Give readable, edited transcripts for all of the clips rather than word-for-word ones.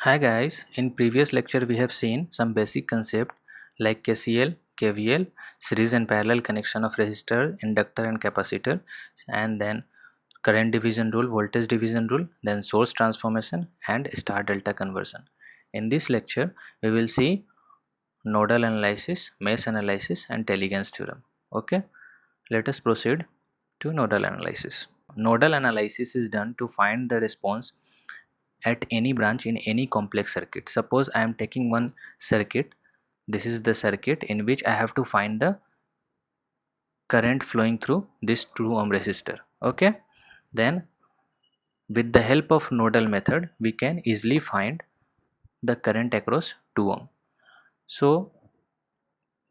Hi guys, in previous lecture we have seen some basic concept like KCL, KVL, series and parallel connection of resistor, inductor and capacitor, and then current division rule, voltage division rule, then source transformation and star delta conversion. In this lecture we will see nodal analysis, mesh analysis and Tellegen's theorem. Okay, let us proceed to nodal analysis. Nodal analysis is done to find the response at any branch in any complex circuit. Suppose I am taking one circuit. This is the circuit in which I have to find the current flowing through this 2 ohm resistor. Okay, then with the help of nodal method we can easily find the current across 2 ohm. So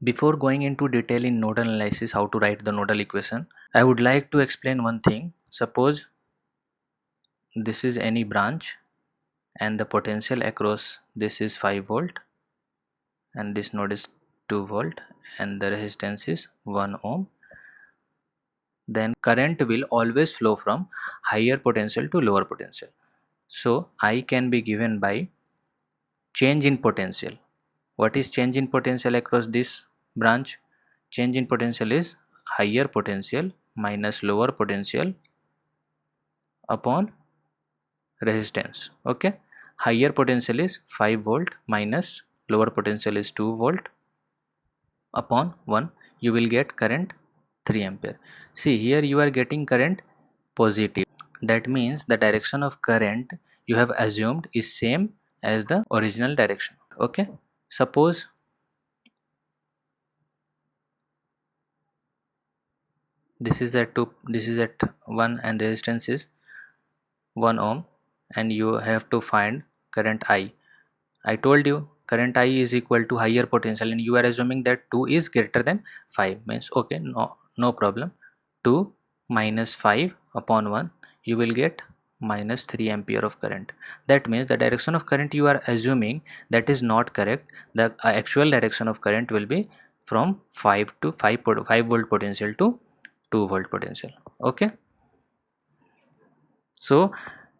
before going into detail in nodal analysis, how to write the nodal equation, I would like to explain one thing. Suppose this is any branch and the potential across this is 5 volt and this node is 2 volt and the resistance is 1 ohm, then current will always flow from higher potential to lower potential. So I can be given by change in potential. What is change in potential across this branch? Change in potential is higher potential minus lower potential upon resistance. Okay, higher potential is 5 volt minus lower potential is 2 volt upon 1, you will get current 3 ampere. See, here you are getting current positive. That means the direction of current you have assumed is same as the original direction. Okay, suppose this is at 2, this is at 1 and resistance is 1 ohm and you have to find current I told you current I is equal to higher potential and you are assuming that 2 is greater than 5, means okay, no problem. 2 minus 5 upon 1, you will get minus 3 ampere of current. That means the direction of current you are assuming, that is not correct. The actual direction of current will be from 5 volt potential to 2 volt potential. Okay, so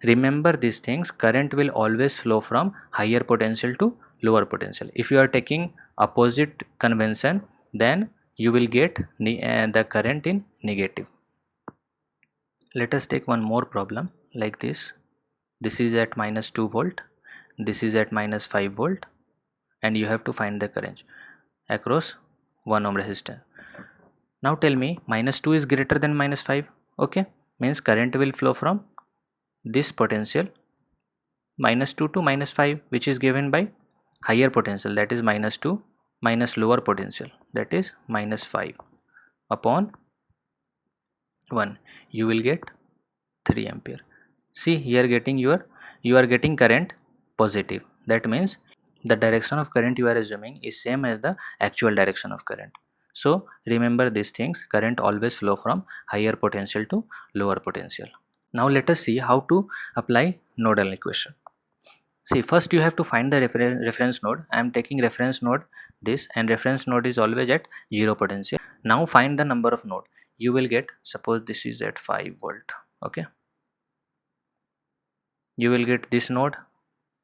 remember these things, current will always flow from higher potential to lower potential. If you are taking opposite convention, then you will get the current in negative. Let us take one more problem like this. This is at minus 2 volt, this is at minus 5 volt and you have to find the current across 1 ohm resistor. Now tell me, minus 2 is greater than minus 5. Okay, means current will flow from this potential minus 2 to minus 5, which is given by higher potential, that is minus 2, minus lower potential, that is minus 5 upon 1, you will get 3 ampere. See, here you are getting current positive. That means the direction of current you are assuming is same as the actual direction of current. So remember these things, current always flow from higher potential to lower potential. Now let us see how to apply nodal equation. See, first you have to find the reference node. I am taking reference node this, and reference node is always at 0 potential. Now find the number of node. You will get, suppose this is at 5 volt. Okay, you will get this node,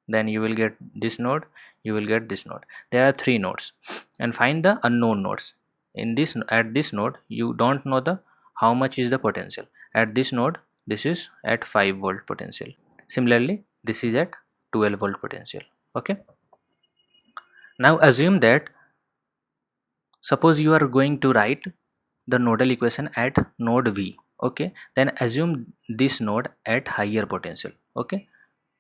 then you will get this node, you will get this node. There are 3 nodes, and find the unknown nodes. In this, at this node you don't know the how much is the potential. At this node, this is at 5 volt potential. Similarly, this is at 12 volt potential. Okay, now assume that, suppose you are going to write the nodal equation at node V. Okay, then assume this node at higher potential. Okay,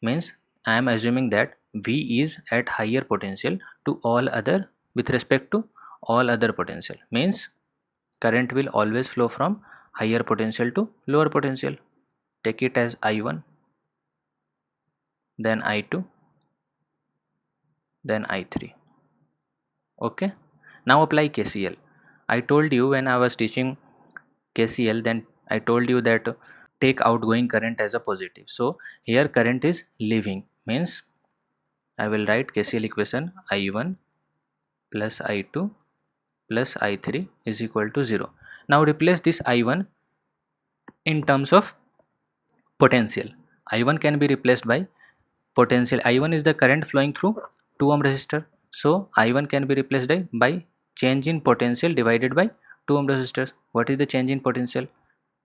means I am assuming that V is at higher potential to all other, with respect to all other potential, means current will always flow from higher potential to lower potential. Take it as I1, then I2, then I3. Okay, now apply KCL. I told you when I was teaching KCL, then I told you that take outgoing current as a positive. So here current is leaving, means I will write KCL equation I1 plus I2 plus I3 is equal to 0. Now replace this I1 in terms of potential. I1 can be replaced by potential I1 is the current flowing through 2 ohm resistor. So I1 can be replaced by change in potential divided by 2 ohm resistors. What is the change in potential?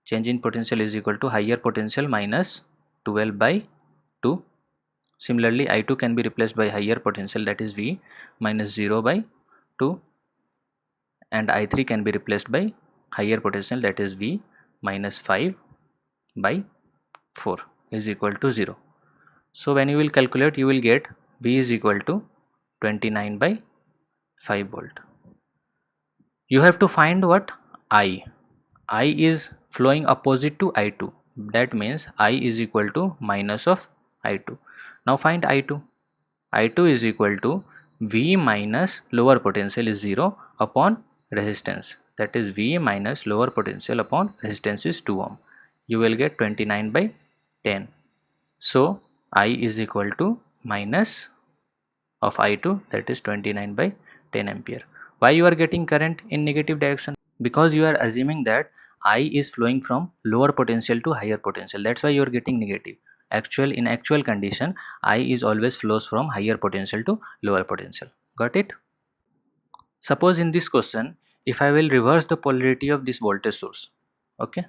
Change in potential is equal to higher potential minus 12 by 2. Similarly, I2 can be replaced by higher potential, that is V, minus 0 by 2, and I3 can be replaced by higher potential, that is V, minus 5 by 4 is equal to 0. So when you will calculate, you will get V is equal to 29 by 5 volt. You have to find what? I. I is flowing opposite to I2. That means I is equal to minus of I2. Now find I2. I2 is equal to V minus lower potential is 0 upon resistance. That is V minus lower potential upon resistance is 2 ohm. You will get 29 by 10. So I is equal to minus of I2, that is 29 by 10 ampere. Why you are getting current in negative direction? Because you are assuming that I is flowing from lower potential to higher potential. That's why you are getting negative. In actual condition, I is always flows from higher potential to lower potential. Got it? Suppose in this question, if I will reverse the polarity of this voltage source, okay?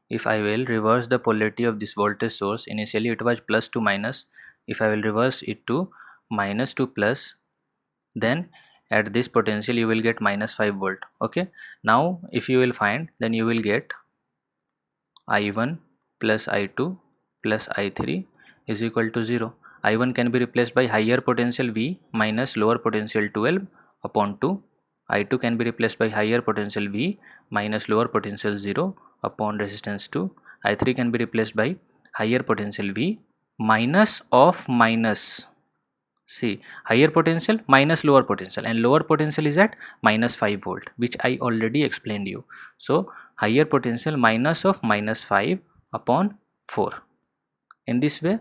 If I will reverse the polarity of this voltage source, initially it was plus to minus. If I will reverse it to minus to plus, then at this potential you will get minus 5 volt. Okay, now if you will find, then you will get I1 plus I2 plus I3 is equal to 0. I1 can be replaced by higher potential V minus lower potential 12 upon 2. I2 can be replaced by higher potential V minus lower potential 0 upon resistance 2. I3 can be replaced by higher potential V minus of minus. See, higher potential minus lower potential, and lower potential is at minus 5 volt, which I already explained you. So higher potential minus of minus 5 upon 4. In this way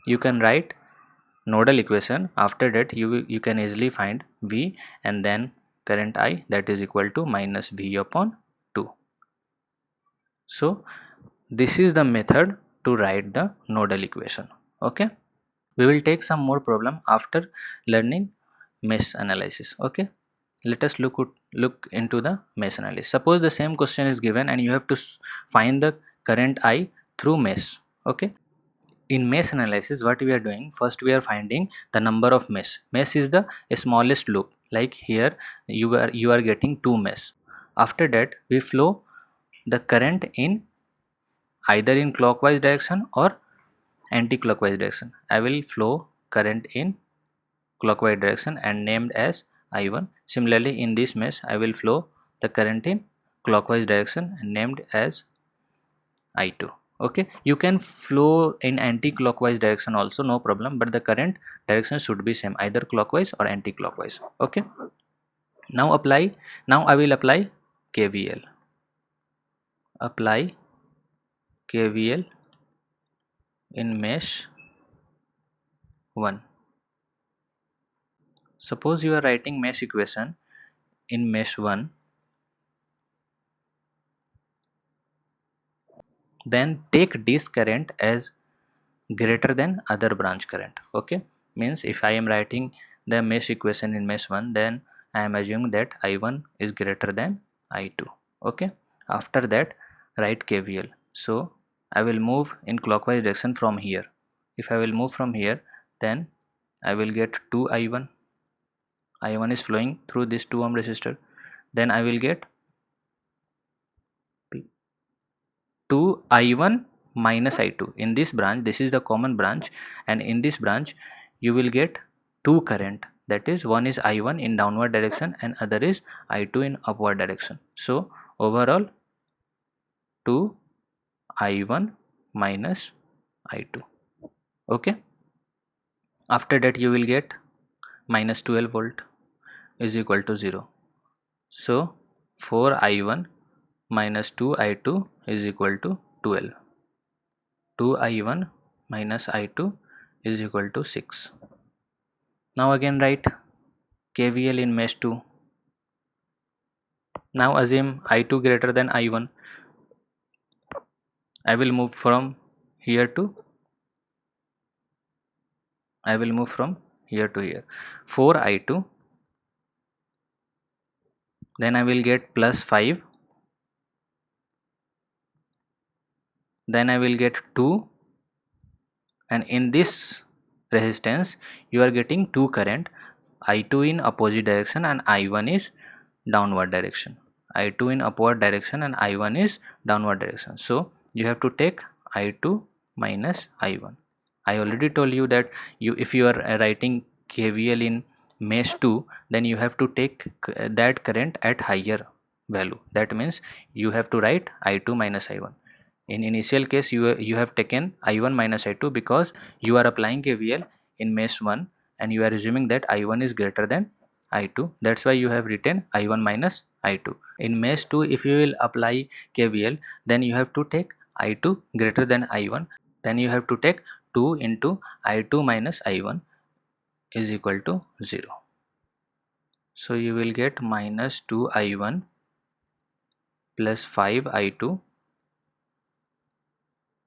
you can write nodal equation. After that you can easily find V and then current I, that is equal to minus V upon 2. So this is the method to write the nodal equation. Okay, we will take some more problem after learning mesh analysis. Okay, let us look into the mesh analysis. Suppose the same question is given and you have to find the current I through mesh. Okay, in mesh analysis, what we are doing, first we are finding the number of mesh. Mesh is the smallest loop. Like here you are getting 2 mesh. After that we flow the current in either in clockwise direction or anti-clockwise direction. I will flow current in clockwise direction and named as I1. Similarly, in this mesh I will flow the current in clockwise direction and named as I2. Okay, you can flow in anti-clockwise direction also, no problem, but the current direction should be same, either clockwise or anti-clockwise. Okay, now I will apply KVL. Apply KVL in mesh 1. Suppose you are writing mesh equation in mesh 1, then take this current as greater than other branch current. Okay, means if I am writing the mesh equation in mesh 1, then I am assuming that I1 is greater than I2. Okay, after that write KVL. So I will move in clockwise direction from here. If I will move from here, then I will get 2I1. I1 is flowing through this 2 ohm resistor. Then I will get 2I1 minus I2. In this branch, this is the common branch, and in this branch you will get 2 current, that is one is I1 in downward direction and other is I2 in upward direction. So overall 2I1 minus I2. Okay, after that you will get minus 12 volt is equal to 0. So 4I1 minus 2I2 is equal to 12. 2I1 minus I2 is equal to 6. Now again write KVL in mesh 2. Now assume I2 greater than I1. I will move from here to I will move from here to here. 4i2, then I will get plus 5, then I will get 2, and in this resistance you are getting two current, I2 in opposite direction and I1 is downward direction. I2 in upward direction and I1 is downward direction. So you have to take I2 minus I1. I already told you that if you are writing KVL in mesh 2, then you have to take that current at higher value. That means you have to write I2 minus I1. In initial case you have taken I1 minus I2 because you are applying KVL in mesh 1 and you are assuming that I1 is greater than I2. That's why you have written I1 minus I2. In mesh 2, if you will apply KVL, then you have to take I2 greater than I1. Then you have to take 2 into I2 minus I1 is equal to 0. So you will get minus 2I1 plus 5I2,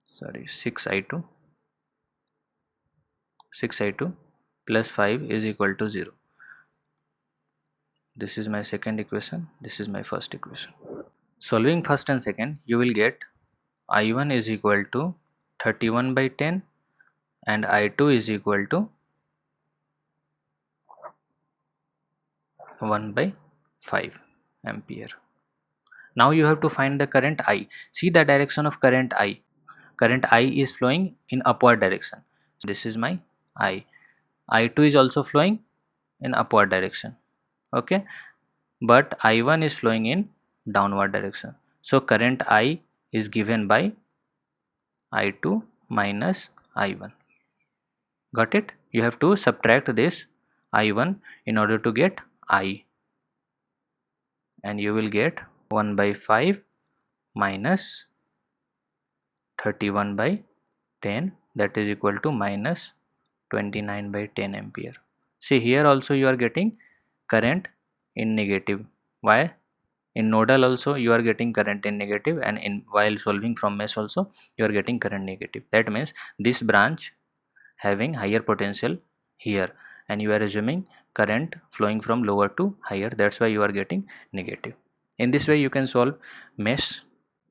sorry 6I2 plus 5 is equal to 0. This is my second equation, this is my first equation. Solving first and second, you will get I1 is equal to 31 by 10 and I2 is equal to 1 by 5 ampere. Now you have to find the current I. See the direction of current I. Current I is flowing in upward direction. This is my I. I2 is also flowing in upward direction. Okay, but I1 is flowing in downward direction. So current I is given by I2 minus I1. Got it? You have to subtract this I1 in order to get I, and you will get 1 by 5 minus 31 by 10, that is equal to minus 29 by 10 ampere. See, here also you are getting current in negative. Why? In nodal also you are getting current in negative, and in while solving from mesh also you are getting current negative. That means this branch having higher potential here, and you are assuming current flowing from lower to higher, that's why you are getting negative. In this way you can solve mesh.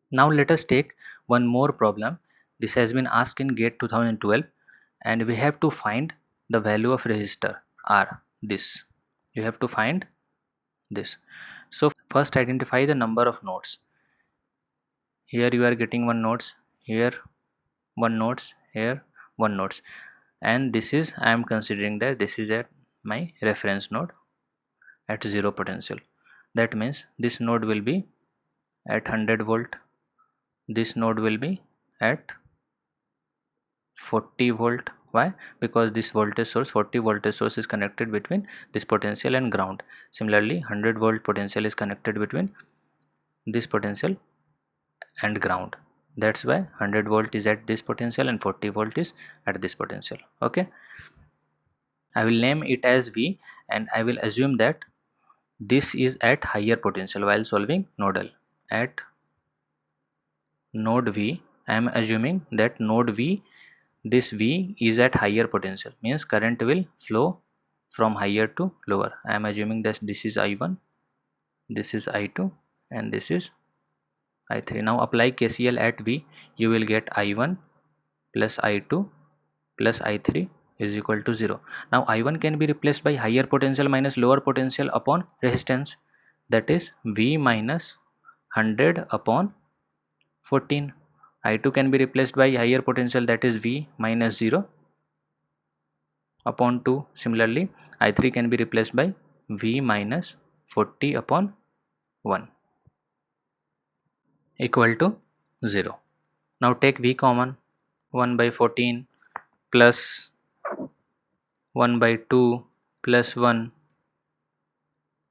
Now let us take one more problem. This has been asked in GATE 2012, and we have to find the value of resistor R. This you have to find this. So first identify the number of nodes. Here you are getting one nodes, here one nodes, here one nodes, and this is, I am considering that this is at my reference node at 0 potential. That means this node will be at 100 volt, this node will be at 40 volt. Why? Because this voltage source, 40 voltage source is connected between this potential and ground. Similarly 100 volt potential is connected between this potential and ground. That's why 100 volt is at this potential and 40 volt is at this potential. Okay, I will name it as V, and I will assume that this is at higher potential while solving nodal. At node V, I am assuming that node V, this V is at higher potential, means current will flow from higher to lower. I am assuming that this is I1, this is I2, and this is I3. Now apply KCL at V, you will get I1 plus I2 plus I3 is equal to 0. Now I1 can be replaced by higher potential minus lower potential upon resistance, that is V minus 100 upon 14. I2 can be replaced by higher potential, that is V minus 0 upon 2. Similarly I3 can be replaced by V minus 40 upon 1 equal to 0. Now take V common, 1 by 14 plus 1 by 2 plus 1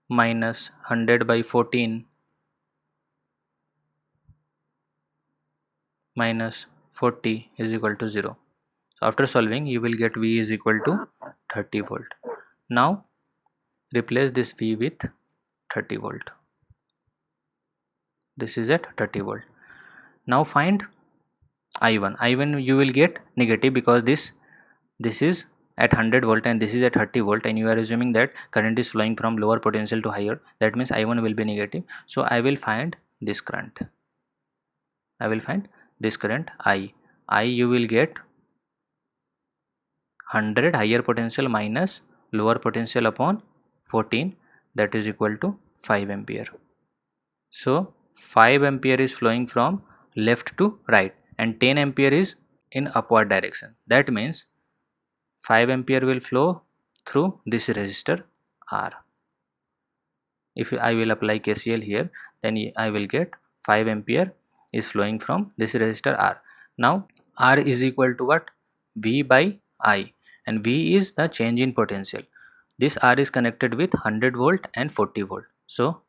minus 100 by 14 minus 40 is equal to 0. So after solving you will get V is equal to 30 volt. Now replace this V with 30 volt. This is at 30 volt. Now find I1. I1 you will get negative because this is at 100 volt and this is at 30 volt, and you are assuming that current is flowing from lower potential to higher, that means I1 will be negative. So I will find this current. I will find this current I you will get 100 higher potential minus lower potential upon 14, that is equal to 5 ampere. So 5 ampere is flowing from left to right and 10 ampere is in upward direction. That means 5 ampere will flow through this resistor R. If I will apply KCL here, then I will get 5 ampere is flowing from this resistor R. Now R is equal to what? V by I, and V is the change in potential. This R is connected with 100 volt and 40 volt. So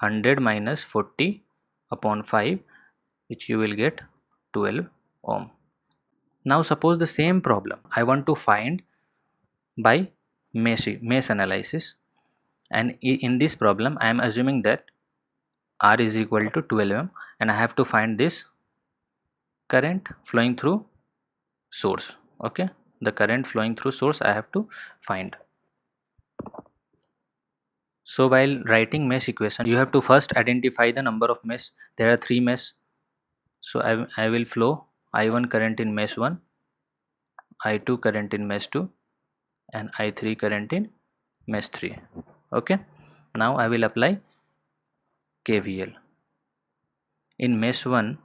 100 minus 40 upon 5, which you will get 12 ohm. Now suppose the same problem I want to find by mesh analysis, and in this problem I am assuming that R is equal to 12 ohm and I have to find this current flowing through source. Okay, the current flowing through source I have to find. So while writing mesh equation, you have to first identify the number of mesh. There are 3 mesh. So I will flow I1 current in mesh 1, I2 current in mesh 2 and I3 current in mesh 3. Okay, now I will apply KVL. In mesh 1,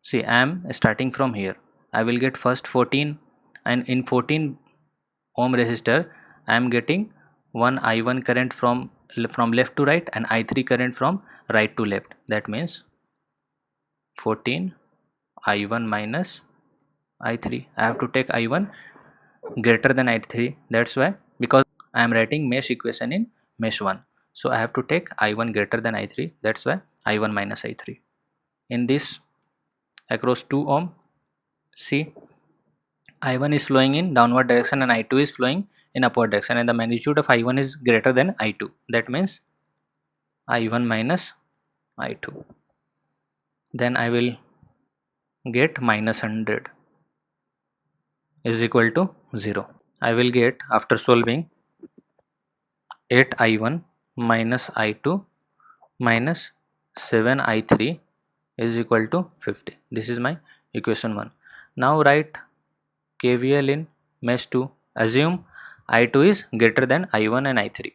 see I am starting from here. I will get first 14, and in 14 ohm resistor I am getting one I1 current from left to right and I3 current from right to left. That means 14 I1 minus I3. I have to take I1 greater than I3. That's why, because I am writing mesh equation in mesh 1. So I have to take I1 greater than I3. That's why I1 minus I3. In this across 2 ohm, see I1 is flowing in downward direction and I2 is flowing in upward direction, and the magnitude of I1 is greater than I2. That means I1 minus I2. Then I will get minus 100 is equal to 0. I will get, after solving, 8 I1 minus I2 minus 7 I3 is equal to 50. This is my equation 1. Now write KVL in mesh 2. Assume I2 is greater than I1 and I3.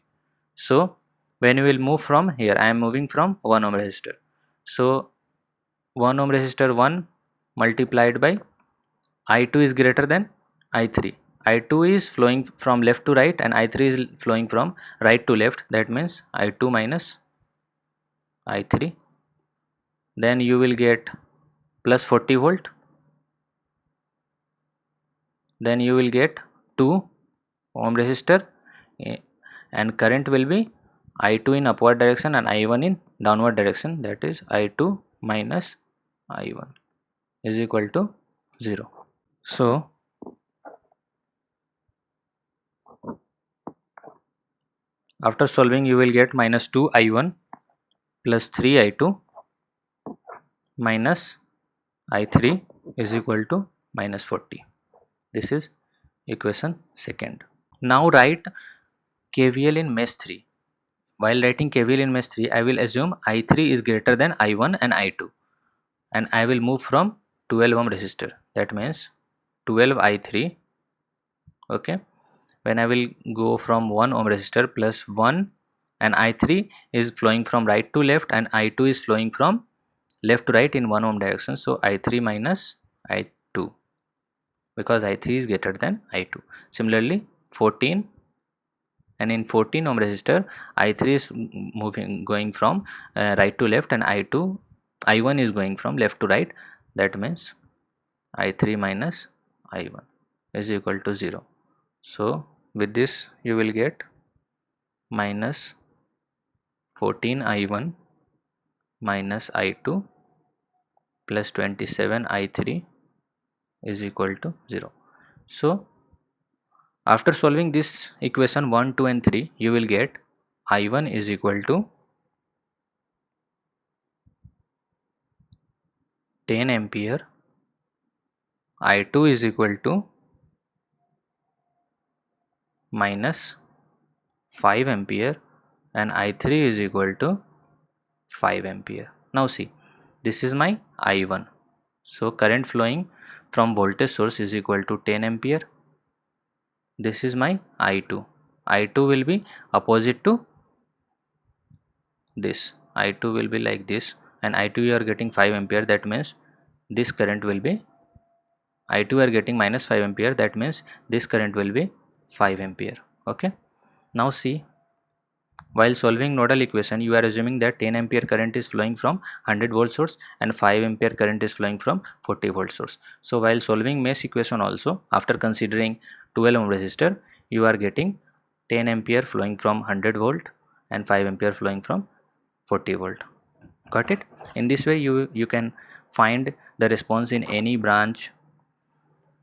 So when you will move from here, I am moving from 1 ohm resistor. So 1 ohm resistor 1 multiplied by I2 is greater than I3. I2 is flowing from left to right and I3 is flowing from right to left. That means I2 minus I3. Then you will get plus 40 volt. Then you will get 2 ohm resistor, and current will be I2 in upward direction and I1 in downward direction. That is I2 minus I1 is equal to 0. So after solving, you will get minus 2 I1 plus 3 I2 minus I3 is equal to minus 40. This is equation 2nd. Now write KVL in mesh 3. While writing KVL in mesh 3, I will assume I3 is greater than I1 and I2, and I will move from 12 ohm resistor. That means 12 I3. Okay, when I will go from 1 ohm resistor plus 1, and I3 is flowing from right to left and I2 is flowing from left to right in 1 ohm direction. So I3 minus I2, because I3 is greater than I2. Similarly 14, and in 14 ohm resistor I3 is going from right to left and I1 is going from left to right. That means I3 minus I1 is equal to 0. So with this you will get minus 14 I1 minus I2 plus 27 I3 is equal to 0. So after solving this equation 1, 2 and 3, you will get I1 is equal to 10 ampere I2 is equal to minus 5 ampere and I3 is equal to 5 ampere. Now see, this is my I1. So current flowing from voltage source is equal to 10 ampere. This is my I2. I2 will be opposite to this. I2 will be like this, and I2 you are getting 5 ampere, that means this current will be I2 are getting minus 5 ampere, that means this current will be 5 ampere. Okay. Now see, while solving nodal equation, you are assuming that 10 ampere current is flowing from 100 volt source and 5 ampere current is flowing from 40 volt source. So while solving mesh equation also, after considering 12 ohm resistor, you are getting 10 ampere flowing from 100 volt and 5 ampere flowing from 40 volt. Got it? In this way you can find the response in any branch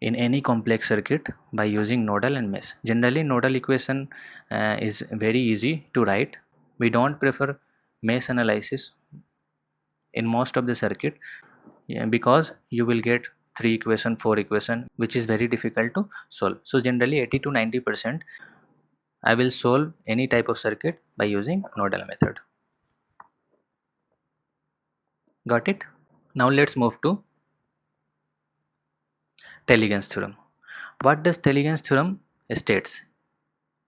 in any complex circuit by using nodal and mesh. Generally nodal equation is very easy to write. We don't prefer mesh analysis in most of the circuit, because you will get 3 equation 4 equation which is very difficult to solve. So generally 80 to 90% I will solve any type of circuit by using nodal method. Got it? Now let's move to Tellegen's theorem. What does Tellegen's theorem states?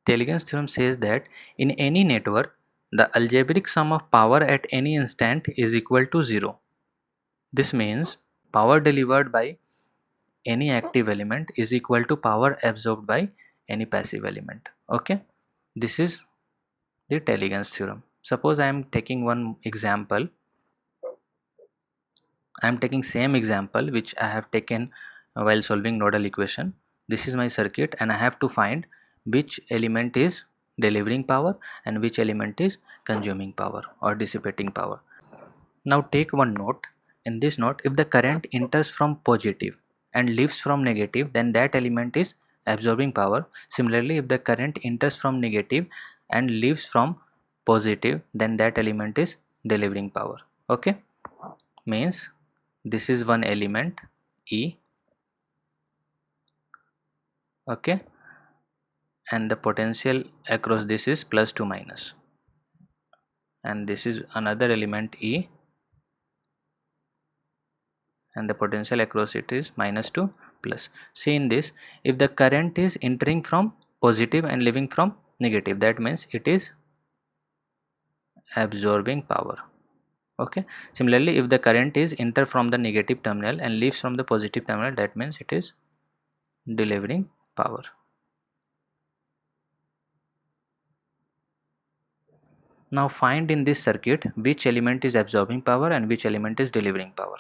Tellegen theorem says that in any network, the algebraic sum of power at any instant is equal to 0. This means power delivered by any active element is equal to power absorbed by any passive element. Okay, this is the Tellegen's theorem. Suppose I am taking one example. I am taking same example which I have taken while solving nodal equation. This is my circuit and I have to find which element is delivering power and which element is consuming power or dissipating power. Now take one note. In this note, if the current enters from positive and leaves from negative, then that element is absorbing power. Similarly, if the current enters from negative and leaves from positive, then that element is delivering power. Okay, means this is one element E, okay, and the potential across this is plus to minus, and this is another element E and the potential across it is minus to plus. See in this, if the current is entering from positive and leaving from negative, that means it is absorbing power. Okay, similarly if the current is enter from the negative terminal and leaves from the positive terminal, that means it is delivering power. Now find in this circuit which element is absorbing power and which element is delivering power.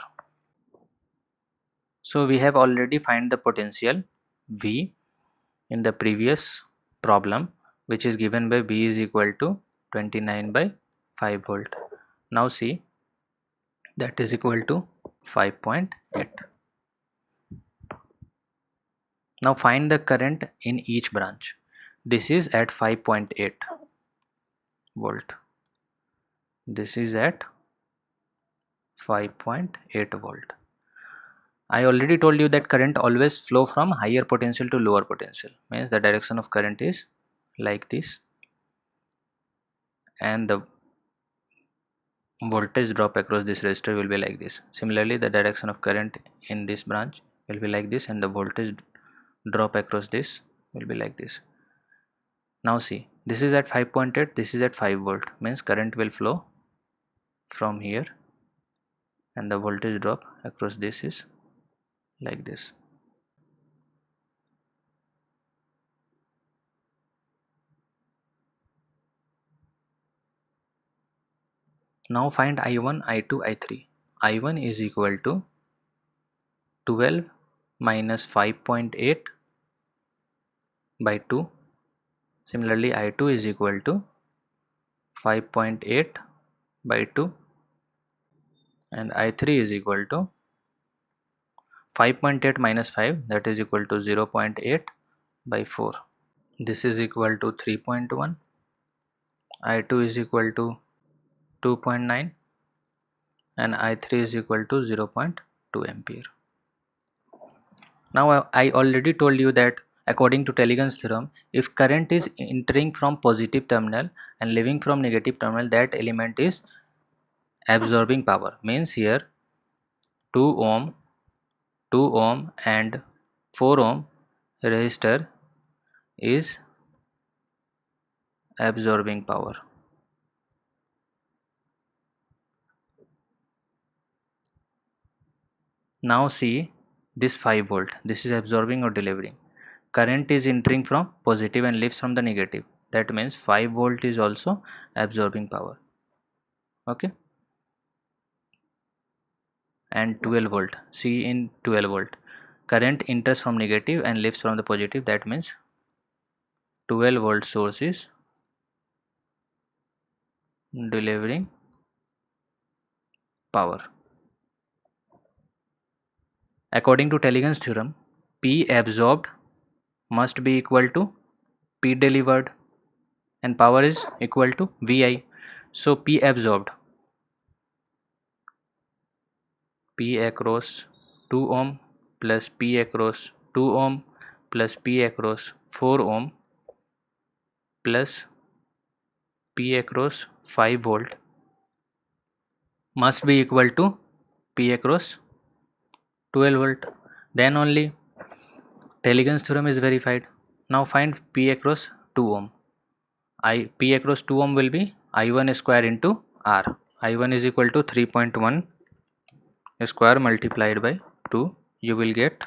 So we have already find the potential V in the previous problem, which is given by V is equal to 29 by 5 volt. Now see, that is equal to 5.8. Now find the current in each branch. This is at 5.8 volt. This is at 5.8 volt. I already told you that current always flow from higher potential to lower potential, means the direction of current is like this and the voltage drop across this resistor will be like this. Similarly, the direction of current in this branch will be like this and the voltage drop across this will be like this. Now see, this is at 5.8, this is at 5 volt, means current will flow from here and the voltage drop across this is like this. Now find I1, I2, I3. I1 is equal to 12 minus 5.8 by 2. Similarly, I2 is equal to 5.8 by 2 and I3 is equal to 5.8 minus 5, that is equal to 0.8 by 4. This is equal to 3.1. I2 is equal to 2.9 and I3 is equal to 0.2 ampere. Now I already told you that according to Tellegen's theorem, if current is entering from positive terminal and leaving from negative terminal, that element is absorbing power. Means here 2 ohm 2 ohm and 4 ohm resistor is absorbing power. Now see this 5 volt, this is absorbing or delivering. Current is entering from positive and leaves from the negative, that means 5 volt is also absorbing power. Okay, and 12 volt, see in 12 volt current enters from negative and leaves from the positive, that means 12 volt source is delivering power. According to Tellegen's theorem, P absorbed must be equal to P delivered and power is equal to Vi. So P absorbed, P across 2 ohm plus P across 2 ohm plus P across 4 ohm plus P across 5 volt must be equal to P across 12 volt. Then only Tellegen's theorem is verified. Now find P across 2 ohm. P across 2 ohm will be I1 square into R. I1 is equal to 3.1 square multiplied by 2. You will get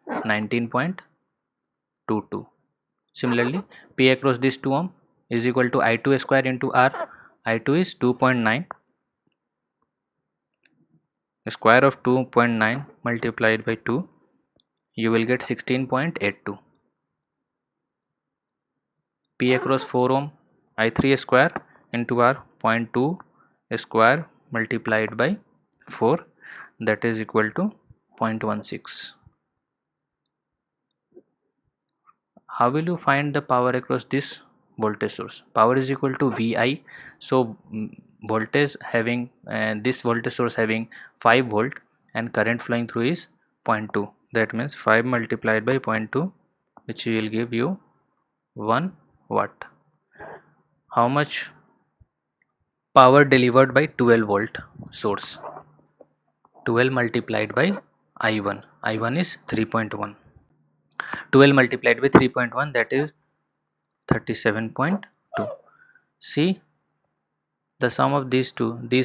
19.22. Similarly, P across this 2 ohm is equal to I2 square into R. I2 is 2.9. Square of 2.9 multiplied by 2, you will get 16.82. P across 4 ohm, I3 square into R, 0.2 square multiplied by 4, that is equal to 0.16. How will you find the power across this voltage source? Power is equal to Vi. So voltage having this voltage source having 5 volt and current flowing through is 0.2. That means 5 multiplied by 0.2, which will give you 1 watt. How much power delivered by 12 volt source? 12 multiplied by I1. I1 is 3.1. 12 multiplied by 3.1, that is 37.2. See, the sum of these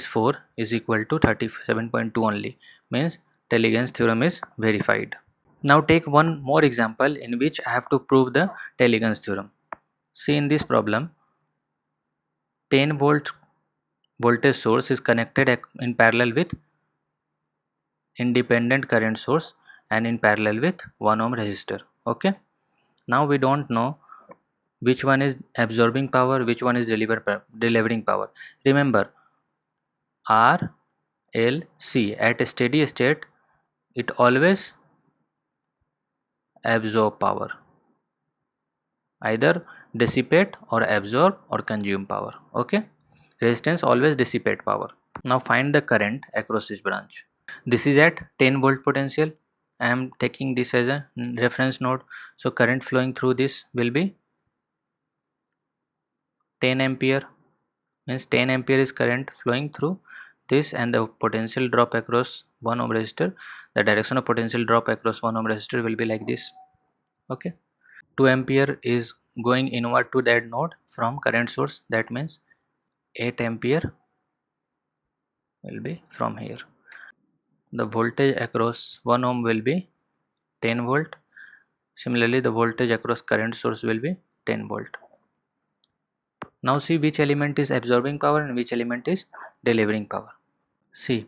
four is equal to 37.2 only, means Tellegen's theorem is verified. Now take one more example in which I have to prove the Tellegen's theorem. See, in this problem, 10 volt voltage source is connected in parallel with independent current source and in parallel with 1 ohm resistor. Okay, now we don't know which one is absorbing power, which one is delivering power. Remember, R, L, C at a steady state, it always absorb power, either dissipate or absorb or consume power. Okay, resistance always dissipate power. Now find the current across this branch. This is at 10 volt potential. I am taking this as a reference node, so current flowing through this will be 10 ampere, means 10 ampere is current flowing through this, and the potential drop across 1 ohm resistor, the direction of potential drop across 1 ohm resistor will be like this. Okay, 2 ampere is going inward to that node from current source, that means 8 ampere will be from here. The voltage across 1 ohm will be 10 volt. Similarly, the voltage across current source will be 10 volt. Now see which element is absorbing power and which element is delivering power. See,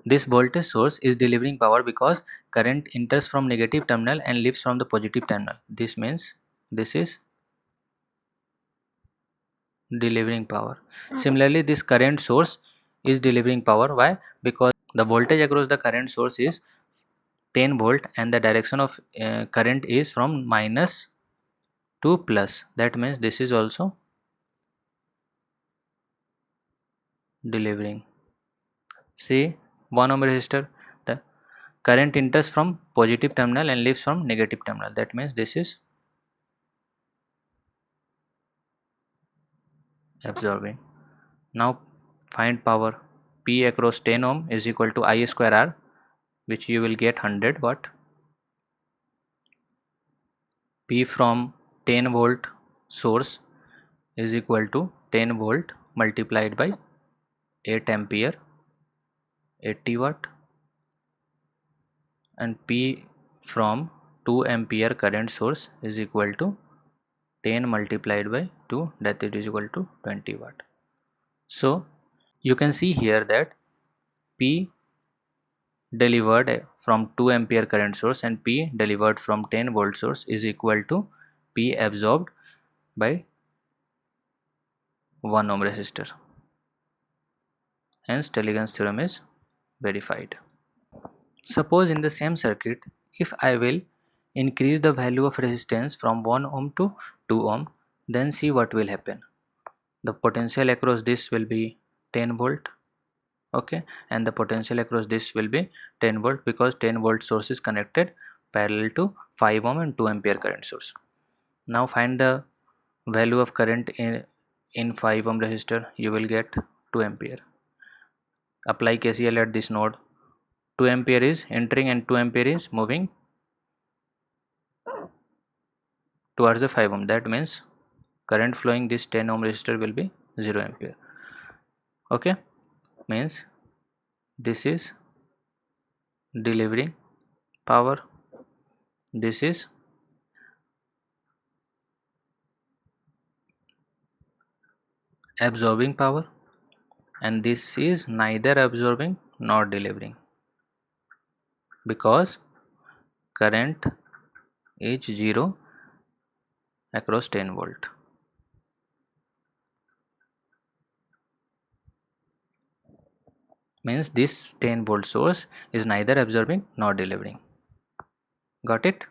this voltage source is delivering power because current enters from negative terminal and leaves from the positive terminal. This means this is delivering power. Similarly, this current source is delivering power. Why? Because the voltage across the current source is 10 volt and the direction of current is from minus to plus. That means this is also delivering. See, 1 ohm resistor, the current enters from positive terminal and leaves from negative terminal. That means this is absorbing. Now find power. P across 10 ohm is equal to I square R, which you will get 100 watt. P from 10 volt source is equal to 10 volt multiplied by 8 ampere, 80 watt, and P from 2 ampere current source is equal to 10 multiplied by 2, that is equal to 20 watt. So you can see here that P delivered from 2 ampere current source and P delivered from 10 volt source is equal to P absorbed by 1 ohm resistor. Hence Tellegen's theorem is verified. Suppose in the same circuit, if I will increase the value of resistance from 1 ohm to 2 ohm, then see what will happen. The potential across this will be 10 volt, okay, and the potential across this will be 10 volt because 10 volt source is connected parallel to 5 ohm and 2 ampere current source. Now find the value of current in 5 ohm resistor. You will get 2 ampere. Apply KCL at this node. 2 ampere is entering and 2 ampere is moving towards the 5 ohm. That means current flowing this 10 ohm resistor will be 0 ampere. Okay, means this is delivering power, this is absorbing power, and this is neither absorbing nor delivering because current is 0 across 10 volt. Means this 10 volt source is neither absorbing nor delivering. Got it?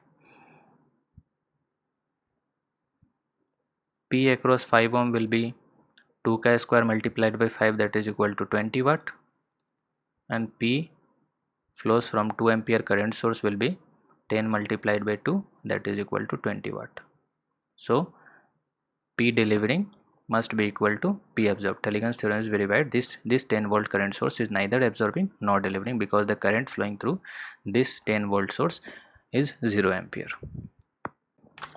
P across 5 ohm will be 2k square multiplied by 5, that is equal to 20 watt, and P flows from 2 ampere current source will be 10 multiplied by 2, that is equal to 20 watt. So P delivering must be equal to P absorbed. Tellegen's theorem is verified. This 10 volt current source is neither absorbing nor delivering because the current flowing through this 10 volt source is 0 ampere.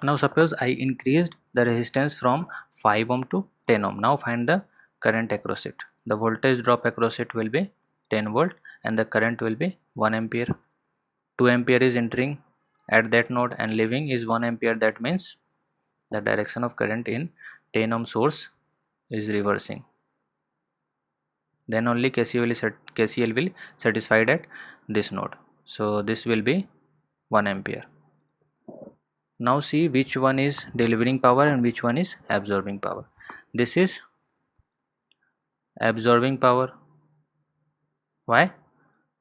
Now suppose I increased the resistance from 5 ohm to 10 ohm. Now find the current across it. The voltage drop across it will be 10 volt and the current will be 1 ampere. 2 ampere is entering at that node and leaving is 1 ampere. That means the direction of current in 10 ohm source is reversing. Then only KCL will satisfied at this node. So this will be 1 ampere. Now see which one is delivering power and which one is absorbing power. This is absorbing power. Why?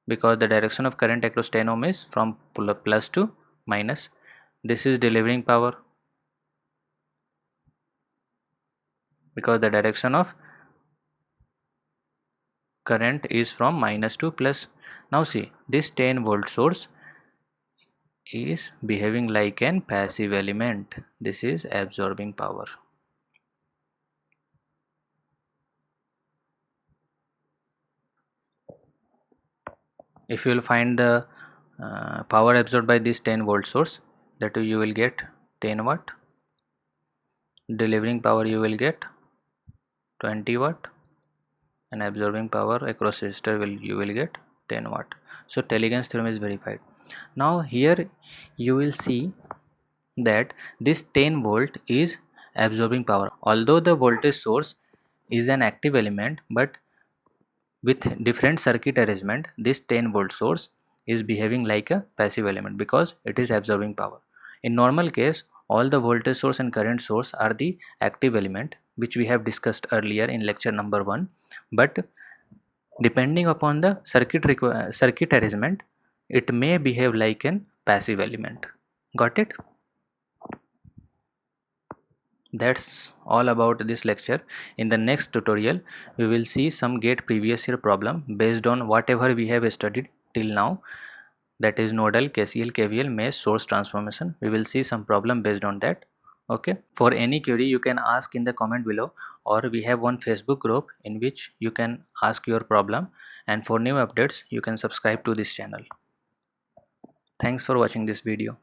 Because the direction of current across 10 ohm is from plus to minus. This is delivering power because the direction of current is from minus to plus. Now see, this 10 volt source is behaving like an passive element. This is absorbing power. If you will find the power absorbed by this 10 volt source, that you will get 10 watt. Delivering power you will get 20 watt, and absorbing power across resistor you will get 10 watt. So Tellegen's theorem is verified. Now here you will see that this 10 volt is absorbing power. Although the voltage source is an active element, but with different circuit arrangement, this 10 volt source is behaving like a passive element because it is absorbing power. In normal case, all the voltage source and current source are the active element, which we have discussed earlier in lecture number 1, but depending upon the circuit arrangement, it may behave like an passive element. Got it? That's all about this lecture. In the next tutorial we will see some gate previous year problem based on whatever we have studied till now. that is nodal, KCL, KVL, mesh, source transformation. We will see some problem based on that. Okay, for any query you can ask in the comment below, or we have one Facebook group in which you can ask your problem, and for new updates you can subscribe to this channel. Thanks for watching this video.